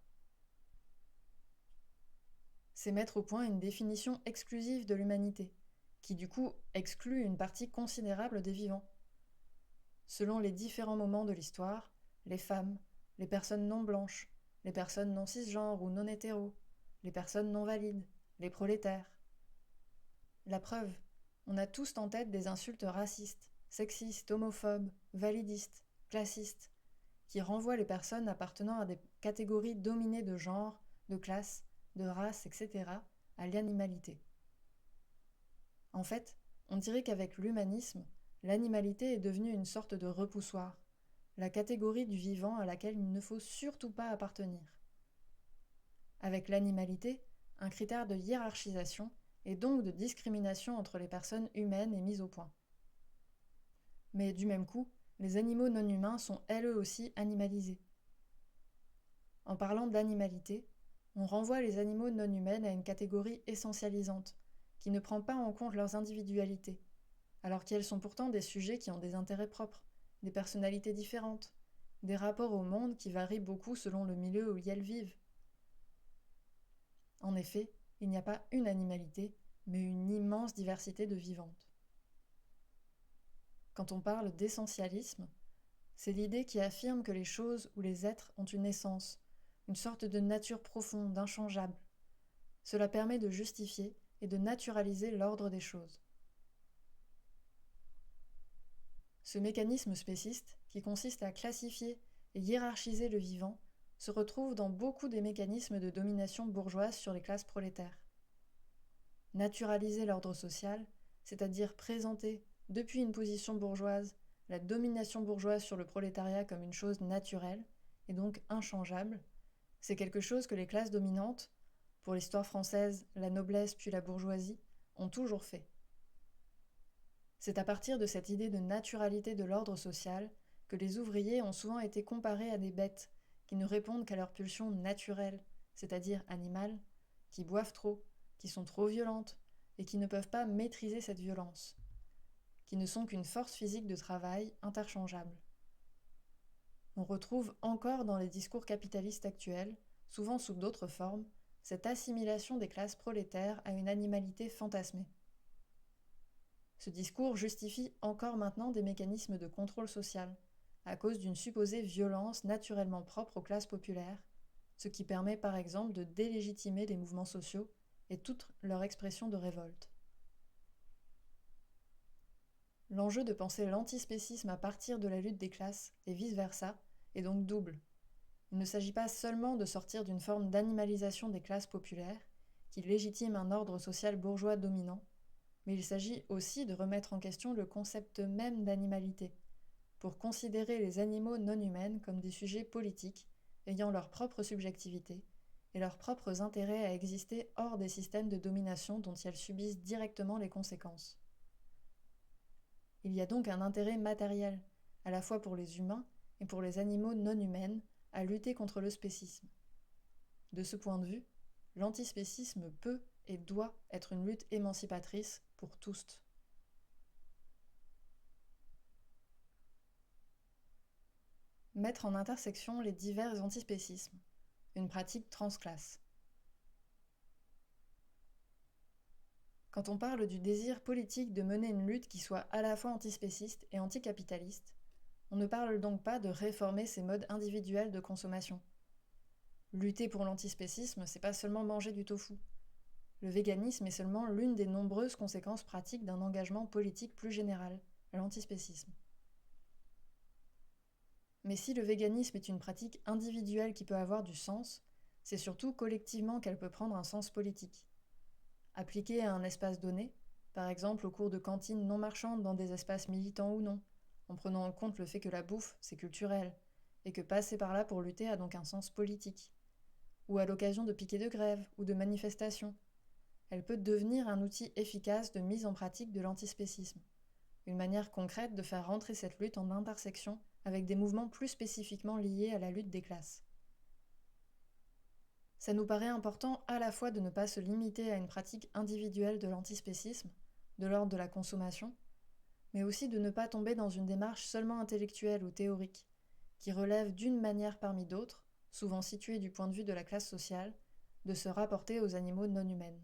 C'est mettre au point une définition exclusive de l'humanité, qui du coup exclut une partie considérable des vivants. Selon les différents moments de l'histoire, les femmes, les personnes non blanches, les personnes non cisgenres ou non hétéros, les personnes non valides, les prolétaires. La preuve, on a tous en tête des insultes racistes, sexistes, homophobes, validistes, classistes, qui renvoient les personnes appartenant à des catégories dominées de genre, de classe, de race, etc., à l'animalité. En fait, on dirait qu'avec l'humanisme, l'animalité est devenue une sorte de repoussoir, la catégorie du vivant à laquelle il ne faut surtout pas appartenir. Avec l'animalité, un critère de hiérarchisation et donc de discrimination entre les personnes humaines est mis au point. Mais du même coup, les animaux non humains sont elles aussi animalisés. En parlant d'animalité, on renvoie les animaux non humains à une catégorie essentialisante, qui ne prend pas en compte leurs individualités, alors qu'elles sont pourtant des sujets qui ont des intérêts propres, des personnalités différentes, des rapports au monde qui varient beaucoup selon le milieu où elles vivent. En effet, il n'y a pas une animalité, mais une immense diversité de vivantes. Quand on parle d'essentialisme, c'est l'idée qui affirme que les choses ou les êtres ont une essence, une sorte de nature profonde, inchangeable. Cela permet de justifier et de naturaliser l'ordre des choses. Ce mécanisme spéciste, qui consiste à classifier et hiérarchiser le vivant, se retrouve dans beaucoup des mécanismes de domination bourgeoise sur les classes prolétaires. Naturaliser l'ordre social, c'est-à-dire présenter, depuis une position bourgeoise, la domination bourgeoise sur le prolétariat comme une chose naturelle, et donc inchangeable, c'est quelque chose que les classes dominantes, pour l'histoire française, la noblesse puis la bourgeoisie, ont toujours fait. C'est à partir de cette idée de naturalité de l'ordre social que les ouvriers ont souvent été comparés à des bêtes qui ne répondent qu'à leurs pulsions naturelles, c'est-à-dire animales, qui boivent trop, qui sont trop violentes et qui ne peuvent pas maîtriser cette violence, qui ne sont qu'une force physique de travail interchangeable. On retrouve encore dans les discours capitalistes actuels, souvent sous d'autres formes, cette assimilation des classes prolétaires à une animalité fantasmée. Ce discours justifie encore maintenant des mécanismes de contrôle social, à cause d'une supposée violence naturellement propre aux classes populaires, ce qui permet par exemple de délégitimer les mouvements sociaux et toute leur expression de révolte. L'enjeu de penser l'antispécisme à partir de la lutte des classes et vice-versa est donc double. Il ne s'agit pas seulement de sortir d'une forme d'animalisation des classes populaires, qui légitime un ordre social bourgeois dominant, mais il s'agit aussi de remettre en question le concept même d'animalité, pour considérer les animaux non humains comme des sujets politiques, ayant leur propre subjectivité et leurs propres intérêts à exister hors des systèmes de domination dont elles subissent directement les conséquences. Il y a donc un intérêt matériel, à la fois pour les humains et pour les animaux non humains, à lutter contre le spécisme. De ce point de vue, l'antispécisme peut et doit être une lutte émancipatrice pour tous. Mettre en intersection les divers antispécismes, une pratique transclasse. Quand on parle du désir politique de mener une lutte qui soit à la fois antispéciste et anticapitaliste, on ne parle donc pas de réformer ces modes individuels de consommation. Lutter pour l'antispécisme, c'est pas seulement manger du tofu. Le véganisme est seulement l'une des nombreuses conséquences pratiques d'un engagement politique plus général, l'antispécisme. Mais si le véganisme est une pratique individuelle qui peut avoir du sens, c'est surtout collectivement qu'elle peut prendre un sens politique. Appliquée à un espace donné, par exemple au cours de cantines non marchandes dans des espaces militants ou non, en prenant en compte le fait que la bouffe, c'est culturel, et que passer par là pour lutter a donc un sens politique, ou à l'occasion de piquets de grève ou de manifestations, elle peut devenir un outil efficace de mise en pratique de l'antispécisme, une manière concrète de faire rentrer cette lutte en intersection avec des mouvements plus spécifiquement liés à la lutte des classes. Ça nous paraît important à la fois de ne pas se limiter à une pratique individuelle de l'antispécisme, de l'ordre de la consommation, mais aussi de ne pas tomber dans une démarche seulement intellectuelle ou théorique, qui relève d'une manière parmi d'autres, souvent située du point de vue de la classe sociale, de se rapporter aux animaux non humaines.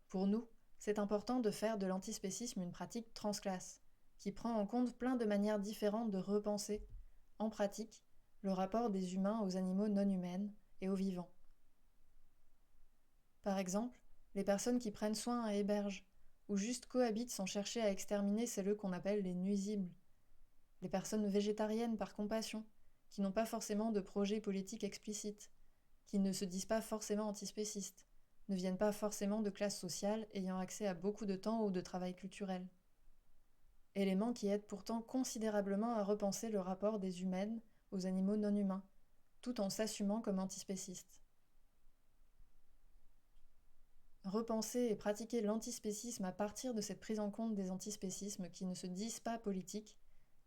Pour nous, c'est important de faire de l'antispécisme une pratique transclasse, qui prend en compte plein de manières différentes de repenser, en pratique, le rapport des humains aux animaux non humaines et aux vivants. Par exemple, les personnes qui prennent soin et hébergent, ou juste cohabitent sans chercher à exterminer celles qu'on appelle les nuisibles. Les personnes végétariennes par compassion, qui n'ont pas forcément de projet politique explicite, qui ne se disent pas forcément antispécistes, ne viennent pas forcément de classes sociales ayant accès à beaucoup de temps ou de travail culturel. Éléments qui aident pourtant considérablement à repenser le rapport des humaines aux animaux non humains, tout en s'assumant comme antispécistes. Repenser et pratiquer l'antispécisme à partir de cette prise en compte des antispécismes qui ne se disent pas politiques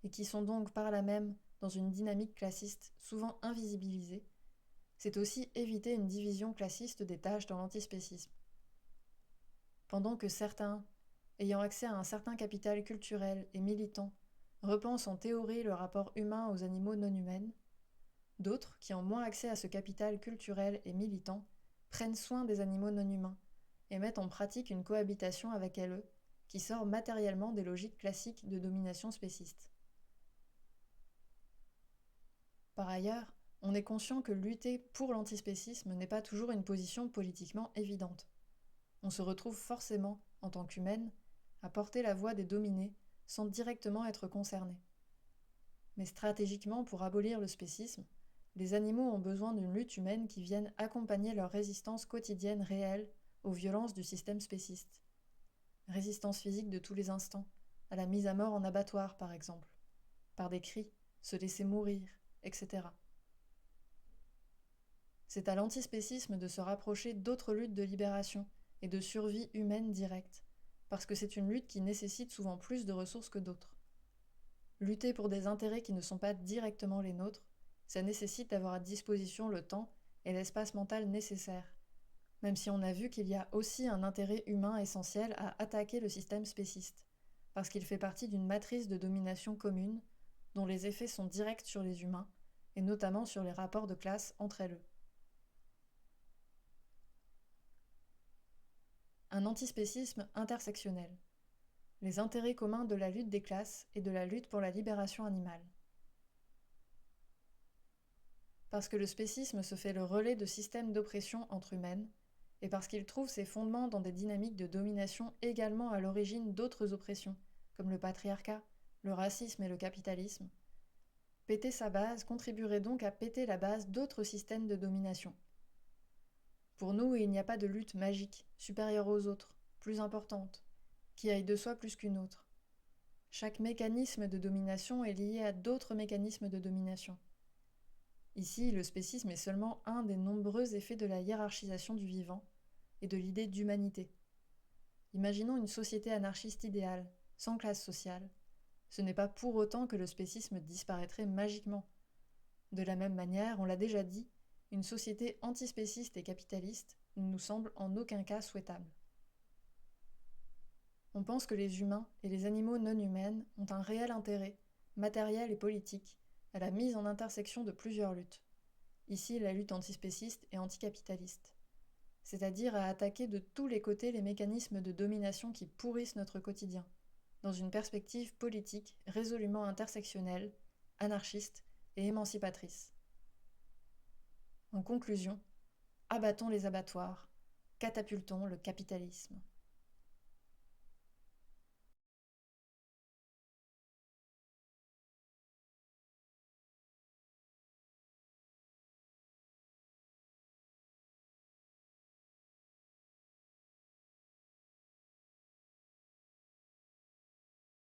et qui sont donc par là même dans une dynamique classiste souvent invisibilisée, c'est aussi éviter une division classiste des tâches dans l'antispécisme. Pendant que certains, ayant accès à un certain capital culturel et militant, repensent en théorie le rapport humain aux animaux non humaines, d'autres, qui ont moins accès à ce capital culturel et militant, prennent soin des animaux non humains et mettent en pratique une cohabitation avec eux qui sort matériellement des logiques classiques de domination spéciste. Par ailleurs, on est conscient que lutter pour l'antispécisme n'est pas toujours une position politiquement évidente. On se retrouve forcément, en tant qu'humaine, à porter la voix des dominés sans directement être concerné. Mais stratégiquement, pour abolir le spécisme, les animaux ont besoin d'une lutte humaine qui vienne accompagner leur résistance quotidienne réelle aux violences du système spéciste. Résistance physique de tous les instants, à la mise à mort en abattoir par exemple, par des cris, se laisser mourir, etc. C'est à l'antispécisme de se rapprocher d'autres luttes de libération et de survie humaine directe, parce que c'est une lutte qui nécessite souvent plus de ressources que d'autres. Lutter pour des intérêts qui ne sont pas directement les nôtres, ça nécessite d'avoir à disposition le temps et l'espace mental nécessaires, même si on a vu qu'il y a aussi un intérêt humain essentiel à attaquer le système spéciste, parce qu'il fait partie d'une matrice de domination commune, dont les effets sont directs sur les humains, et notamment sur les rapports de classe entre elles. Un antispécisme intersectionnel. Les intérêts communs de la lutte des classes et de la lutte pour la libération animale. Parce que le spécisme se fait le relais de systèmes d'oppression entre humaines, et parce qu'il trouve ses fondements dans des dynamiques de domination également à l'origine d'autres oppressions, comme le patriarcat, le racisme et le capitalisme, péter sa base contribuerait donc à péter la base d'autres systèmes de domination. Pour nous, il n'y a pas de lutte magique, supérieure aux autres, plus importante, qui aille de soi plus qu'une autre. Chaque mécanisme de domination est lié à d'autres mécanismes de domination. Ici, le spécisme est seulement un des nombreux effets de la hiérarchisation du vivant et de l'idée d'humanité. Imaginons une société anarchiste idéale, sans classe sociale. Ce n'est pas pour autant que le spécisme disparaîtrait magiquement. De la même manière, on l'a déjà dit, une société antispéciste et capitaliste ne nous semble en aucun cas souhaitable. On pense que les humains et les animaux non humains ont un réel intérêt, matériel et politique, à la mise en intersection de plusieurs luttes. Ici, la lutte antispéciste et anticapitaliste. c'est-à-dire à attaquer de tous les côtés les mécanismes de domination qui pourrissent notre quotidien, dans une perspective politique résolument intersectionnelle, anarchiste et émancipatrice. En conclusion, abattons les abattoirs, catapultons le capitalisme.